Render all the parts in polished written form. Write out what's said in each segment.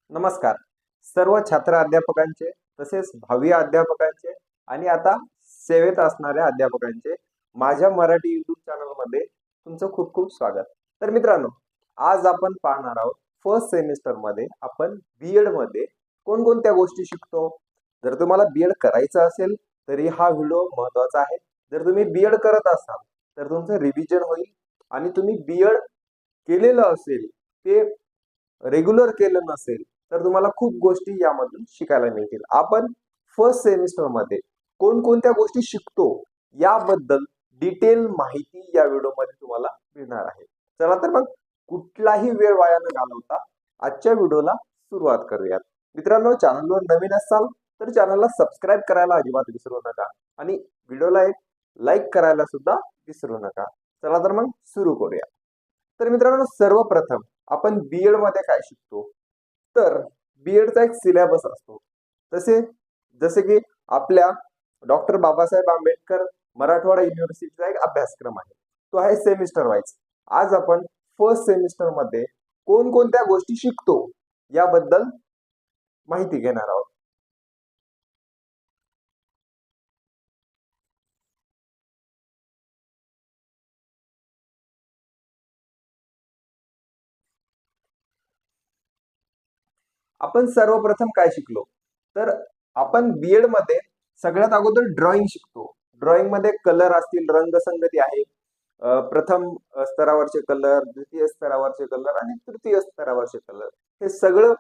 नमस्कार. सर्व छात्र अध्यापकांचे तसेच भावी अध्यापकांचे आणि आता सेवेत असणाऱ्या अध्यापकांचे माझ्या मराठी युट्यूब चॅनलमध्ये तुमचं खूप खूप स्वागत. तर मित्रांनो, आज आपण पाहणार आहोत फर्स्ट सेमिस्टर मध्ये आपण बीएड मध्ये कोणकोणत्या गोष्टी शिकतो. जर तुम्हाला बीएड करायचं असेल तरी हा व्हिडिओ महत्त्वाचा आहे. जर तुम्ही बीएड करत असाल तर तुमचं रिव्हिजन होईल आणि तुम्ही बीएड केलेलं असेल ते रेग्युलर केलं नसेल तर तुम्हाला खूप गोष्टी यामधून शिकायला मिळतील. आपण फर्स्ट सेमिस्टर मध्ये कोणकोणत्या गोष्टी शिकतो याबद्दल डिटेल माहिती या व्हिडिओमध्ये तुम्हाला मिळणार आहे. चला तर मग कुठलाही वेळ वाया न घालवता आजच्या व्हिडिओला सुरुवात करूयात. मित्रांनो, चॅनलवर नवीन असाल तर चॅनलला सबस्क्राईब करायला अजिबात विसरू नका आणि व्हिडिओला एक लाईक करायला सुद्धा विसरू नका. चला तर मग सुरू करूया. तर मित्रांनो, सर्वप्रथम आपण बीएड मध्ये काय शिकतो तर बीएडचा एक सिलेबस असतो. जसे की आपल्या डॉक्टर बाबासाहेब आंबेडकर मराठवाडा युनिव्हर्सिटीचा एक अभ्यासक्रम आहे. तो आहे सेमिस्टर वाईज. आज आपण फर्स्ट सेमिस्टर मध्ये कोणकोणत्या गोष्टी शिकतो याबद्दल माहिती घेणार आहोत. आपण सर्वप्रथम काय शिकलो तर आपण बीएड मध्ये सगळ्यात अगोदर ड्रॉइंग शिकतो. ड्रॉइंग मध्ये कलर असतील, रंगसंगती आहे. प्रथम स्तरावरचे कलर, द्वितीय स्तरावरचे कलर आणि तृतीय स्तरावरचे कलर, हे सगळं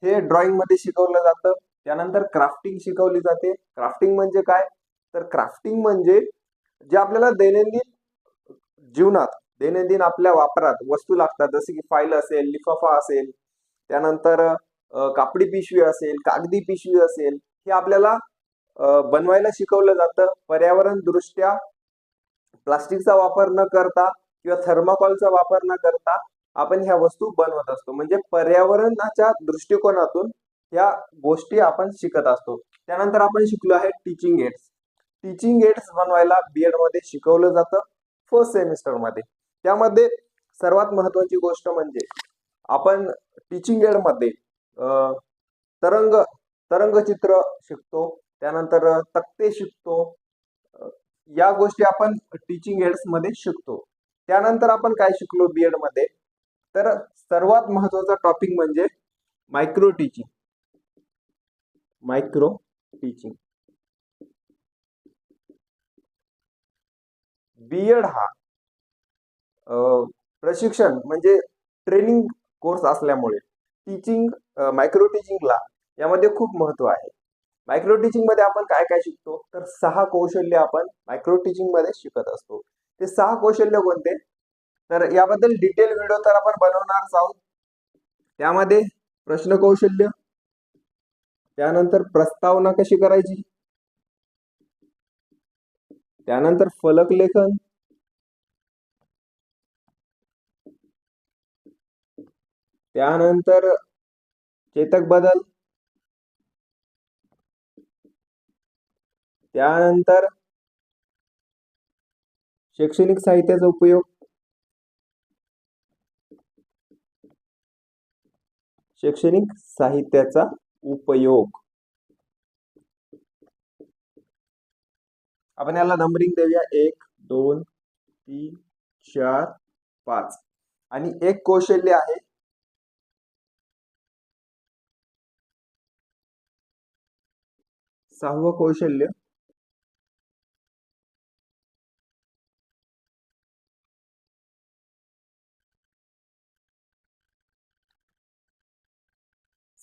हे ड्रॉइंग मध्ये शिकवलं जातं. त्यानंतर क्राफ्टिंग शिकवली जाते. क्राफ्टिंग म्हणजे काय तर क्राफ्टिंग म्हणजे जे आपल्याला जीवनात दैनंदिन आपल्या वापरात वस्तू लागतात, जसे की फाईल असेल, लिफाफा असेल, त्यानंतर कापडी पिशवी असेल, कागदी पिशवी असेल, हे आपल्याला बनवायला शिकवलं जातं. पर्यावरण दृष्ट्या प्लास्टिकचा वापर न करता किंवा थर्माकोलचा वापर न करता आपण ह्या वस्तू बनवत असतो. म्हणजे पर्यावरणाच्या दृष्टिकोनातून ह्या गोष्टी आपण शिकत असतो. त्यानंतर आपण शिकलो आहे टीचिंग एड्स. टीचिंग एड्स बनवायला बीएड मध्ये शिकवलं जातं फर्स्ट सेमिस्टर मध्ये. त्यामध्ये सर्वात महत्वाची गोष्ट म्हणजे आपण टीचिंग एड मध्ये तरंग तरंगचित्र शिकतो. त्यानंतर तक्ते शिकतो. या गोष्टी आपण टीचिंग एड्स मध्ये शिकतो. त्यानंतर आपण काय शिकलो बीएड मध्ये तर सर्वात महत्वाचा टॉपिक म्हणजे micro teaching. Micro teaching BEd हा प्रशिक्षण म्हणजे ट्रेनिंग कोर्स असल्यामुळे मायक्रो टीचिंगला यामध्ये खूप महत्व आहे. मायक्रो टीचिंग मध्ये आपण काय काय शिकतो तर 6 कौशल्य आपण मायक्रो टीचिंग मध्ये शिकत असतो. ते 6 कौशल्य कोणते तर याबद्दल डिटेल व्हिडिओ तर आपण बनवणारच आहोत. त्यामध्ये प्रश्न कौशल्य, त्यानंतर प्रस्तावना कशी करायची, त्यानंतर फलक लेखन, त्यानंतर चेतक बदल, त्यानंतर शैक्षणिक साहित्याचा उपयोग, शैक्षणिक साहित्याचा उपयोग. आपण याला नंबरिंग देऊया 1 2 3 4 5. आणि एक कौशल्य आहे सहावं कौशल्य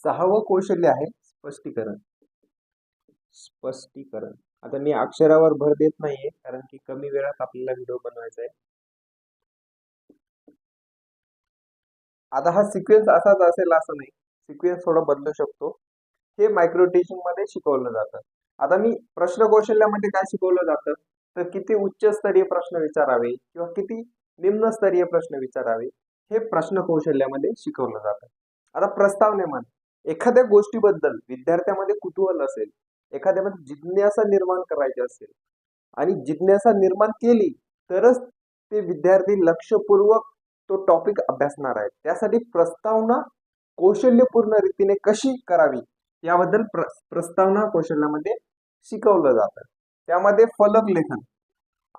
सहावं कौशल्य आहे स्पष्टीकरण. स्पष्टीकरण. आता मी अक्षरावर भर देत नाहीये कारण की कमी वेळात आपल्याला व्हिडिओ बनवायचा आहे. आता हा सिक्वेन्स असाच असेल असं नाही, सिक्वेन्स थोडा बदलू शकतो. हे मायक्रो टीचिंग मध्ये शिकवलं जातं. आता मी प्रश्न कौशल्यामध्ये काय शिकवलं जातं तर किती उच्च स्तरीय प्रश्न विचारावे किंवा किती निम्न स्तरीय प्रश्न विचारावे हे प्रश्न कौशल्यामध्ये शिकवलं जातं. आता प्रस्तावनेमध्ये एखाद्या गोष्टीबद्दल विद्यार्थ्यामध्ये कुतूहल असेल, एखाद्यामध्ये जिज्ञासा निर्माण करायची असेल आणि जिज्ञासा निर्माण केली तरच ते विद्यार्थी लक्षपूर्वक तो टॉपिक अभ्यासणार आहे. त्यासाठी प्रस्तावना कौशल्यपूर्ण रीतीने कशी करावी याबद्दल प्रस्तावना कौशल्यामध्ये शिकवलं जातं. त्यामध्ये फलक लेखन.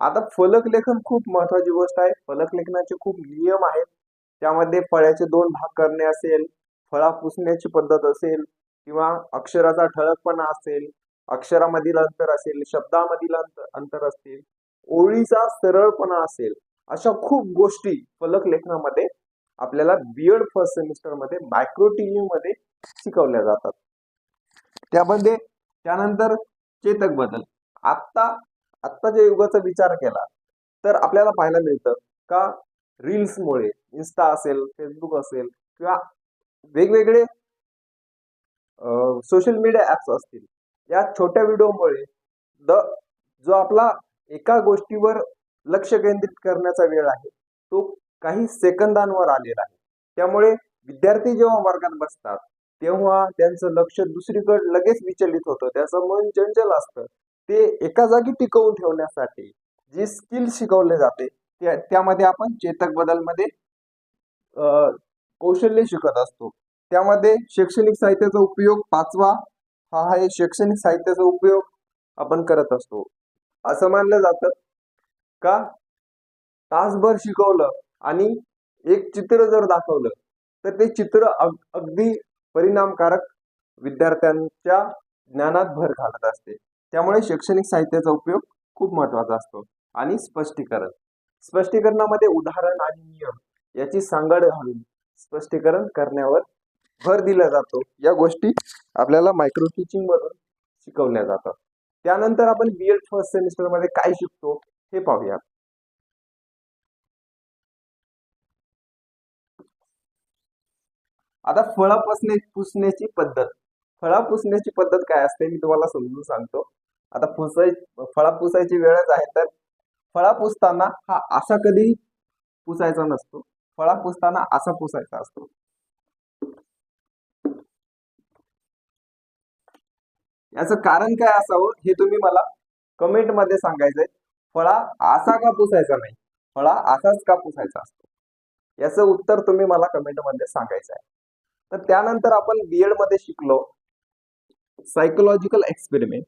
आता फलक लेखन खूप महत्वाची गोष्ट आहे. फलक लेखनाचे खूप नियम आहेत. त्यामध्ये फळ्याचे 2 भाग करणे असेल, फळा पुसण्याची पद्धत असेल किंवा अक्षराचा ठळकपणा असेल, अक्षरामधील अंतर असेल, शब्दामधील अंतर असतील, ओळीचा सरळपणा असेल, अशा खूप गोष्टी फलक लेखनामध्ये आपल्याला बीएड फर्स्ट सेमिस्टर मध्ये मायक्रो टीव्ही मध्ये शिकवल्या जातात. त्यानंतर चेतक बदल. आत्ताच्या युगाचा विचार केला तर आपल्याला पाहायला मिळतं का रील्समुळे, इन्स्टा असेल, फेसबुक असेल किंवा वेगवेगळे सोशल मीडिया ऍप्स असतील, या छोट्या व्हिडिओमुळे जो आपला एका गोष्टीवर लक्ष केंद्रित करण्याचा वेळ आहे तो काही सेकंदांवर आलेला आहे. त्यामुळे विद्यार्थी जेव्हा वर्गात बसतात तेव्हा त्यांचं लक्ष दुसरीकडे लगेच विचलित होतं, त्याचं मन चंचल असतं. ते एका जागी टिकवून ठेवण्यासाठी जी स्किल शिकवले जाते त्यामध्ये आपण चेतक बदल मध्ये कौशल्य शिकत असतो. त्यामध्ये शैक्षणिक साहित्याचा उपयोग 5वा हा आहे. शैक्षणिक साहित्याचा उपयोग आपण करत असतो. असं मानलं जातं का तासभर शिकवलं आणि एक चित्र जर दाखवलं तर ते चित्र अगदी परिणामकारक विद्यार्थ्यांच्या ज्ञानात भर घालत असते. त्यामुळे शैक्षणिक साहित्याचा उपयोग खूप महत्वाचा असतो. आणि स्पष्टीकरणामध्ये उदाहरण आणि नियम याची सांगड घालून स्पष्टीकरण करण्यावर भर दिला जातो. या गोष्टी आपल्याला मायक्रो टीचिंग मधून शिकवल्या जातात. त्यानंतर आपण बीएड फर्स्ट सेमिस्टर मध्ये काय शिकतो हे पाहूया. आता फळा पुसण्याची पद्धत. फळा पुसण्याची पद्धत काय असते मी तुम्हाला समजून सांगतो. आता फळा पुसायची वेळच आहे तर फळा पुसताना हा असा कधी पुसायचा नसतो. फळा पुसताना असा पुसायचा असतो. याचं कारण काय असावं हे तुम्ही मला कमेंट मध्ये सांगायचंय. फळा असा का पुसायचा नाही, फळा असाच का पुसायचा असतो, याचं उत्तर तुम्ही मला कमेंट मध्ये सांगायचं आहे. तर त्यानंतर आपण बीएड मध्ये शिकलो सायकोलॉजिकल एक्सपेरिमेंट.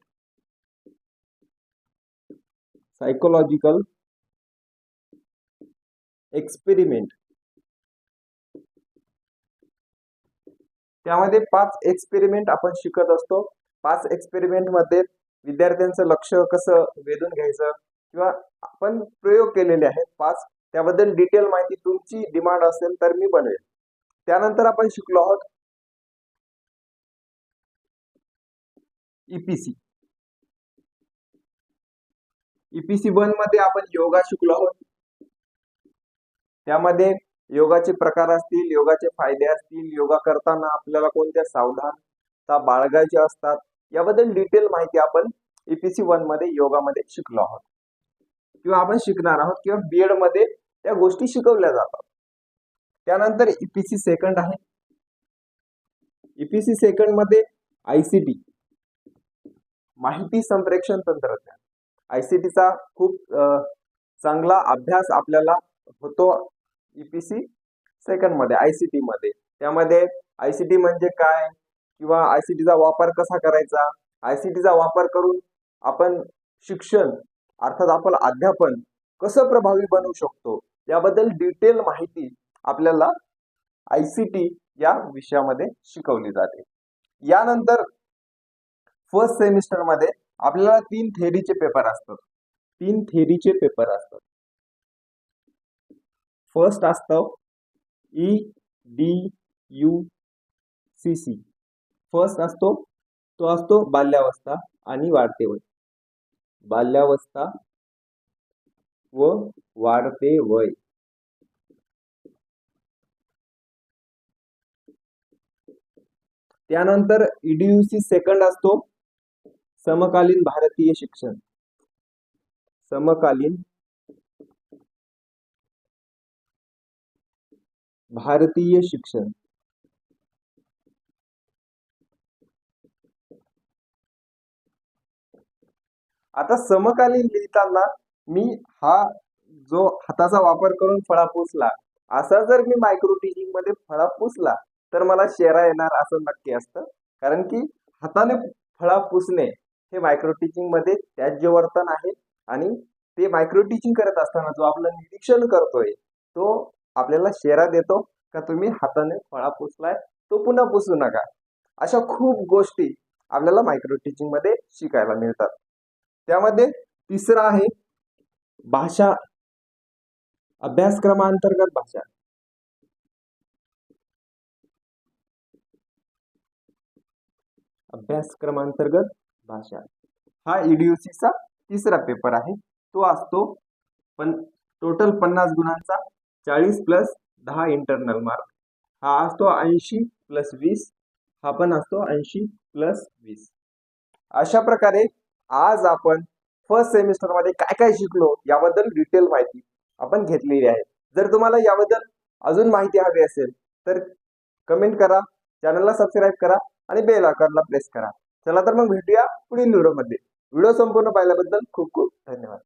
त्यामध्ये 5 एक्सपेरिमेंट आपण शिकत असतो. 5 एक्सपेरिमेंट मध्ये विद्यार्थ्यांचं लक्ष कसं वेधून घ्यायचं किंवा आपण प्रयोग केलेले आहेत 5. त्याबद्दल डिटेल माहिती तुमची डिमांड असेल तर मी बनवेल. त्यानंतर आपण शिकलो आहोत ईपीसी. ईपीसी 1 मध्ये आपण योगा शिकलो आहोत. त्यामध्ये योगाचे प्रकार असतील, योगाचे फायदे असतील, योगा करताना आपल्याला कोणत्या सावधानता बाळगायच्या असतात याबद्दल डिटेल माहिती आपण ईपीसी 1 मध्ये योगामध्ये शिकलो आहोत किंवा आपण शिकणार आहोत किंवा बीएड मध्ये त्या गोष्टी शिकवल्या जातात. त्यानंतर ईपीसी सेकंड आहे. ईपीसी सेकंड मध्ये आयसीटी, माहिती संप्रेषण तंत्रज्ञान. आयसीटीचा खूप चांगला अभ्यास आपल्याला होतो ईपीसी सेकंड मध्ये, आयसीटी मध्ये. त्यामध्ये आयसीटी म्हणजे काय किंवा आयसीटीचा वापर कसा करायचा, आयसीटीचा वापर करून आपण शिक्षण अर्थात आपण अध्यापन कसं प्रभावी बनवू शकतो याबद्दल डिटेल माहिती आपल्याला आयसीटी या विषयामध्ये शिकवली जाते. यानंतर फर्स्ट सेमिस्टर मध्ये आपल्याला 3 थेअरीचे पेपर असतात. 3 थेअरीचे पेपर असतात. फर्स्ट असतो EDUCC. फर्स्ट असतो तो असतो बाल्यावस्था आणि वाढते वय. बाल्यावस्था व वाढते वय. त्यानंतर EDUC सेकंड असतो समकालीन भारतीय शिक्षण. समकालीन भारतीय शिक्षण. आता समकालीन लिहिताना मी हा जो हाताचा वापर करून फळा पुसला असा जर मी मायक्रो टीचिंग मध्ये फळा पुसला तर मला शेरा येणार असं नक्की असतं. कारण की हाताने फळा पुसणे हे मायक्रो टीचिंग मध्ये त्यात जे वर्तन आहे आणि ते मायक्रो टीचिंग करत असताना जो आपलं निरीक्षण करतोय तो आपल्याला शेरा देतो का तुम्ही हाताने फळा पुसलाय तो पुन्हा पुसू नका. अशा खूप गोष्टी आपल्याला मायक्रो टीचिंग मध्ये शिकायला मिळतात. त्यामध्ये तिसरा आहे भाषा, अभ्यासक्रमांतर्गत भाषा. अभ्यासक्रमांतर्गत भाषा हा ईडीयूसीचा तिसरा पेपर आहे. तो असतो पण टोटल 50 गुणांचा, 40 प्लस 10 इंटरनल मार्क. हा असतो 80 प्लस 20. हा पण असतो 80 प्लस 20. अशा प्रकारे आज आपण फर्स्ट सेमिस्टर मध्ये काय काय शिकलो याबद्दल डिटेल माहिती आपण घेतलेली आहे. जर तुम्हाला याबद्दल अजून माहिती हवी असेल तर कमेंट करा, चॅनलला सबस्क्राईब करा आणि बेल आयकॉनला प्रेस करा. चला तर मग भेटूया पुढील व्हिडिओमध्ये. व्हिडिओ संपूर्ण पाहिल्याबद्दल खूप खूप धन्यवाद.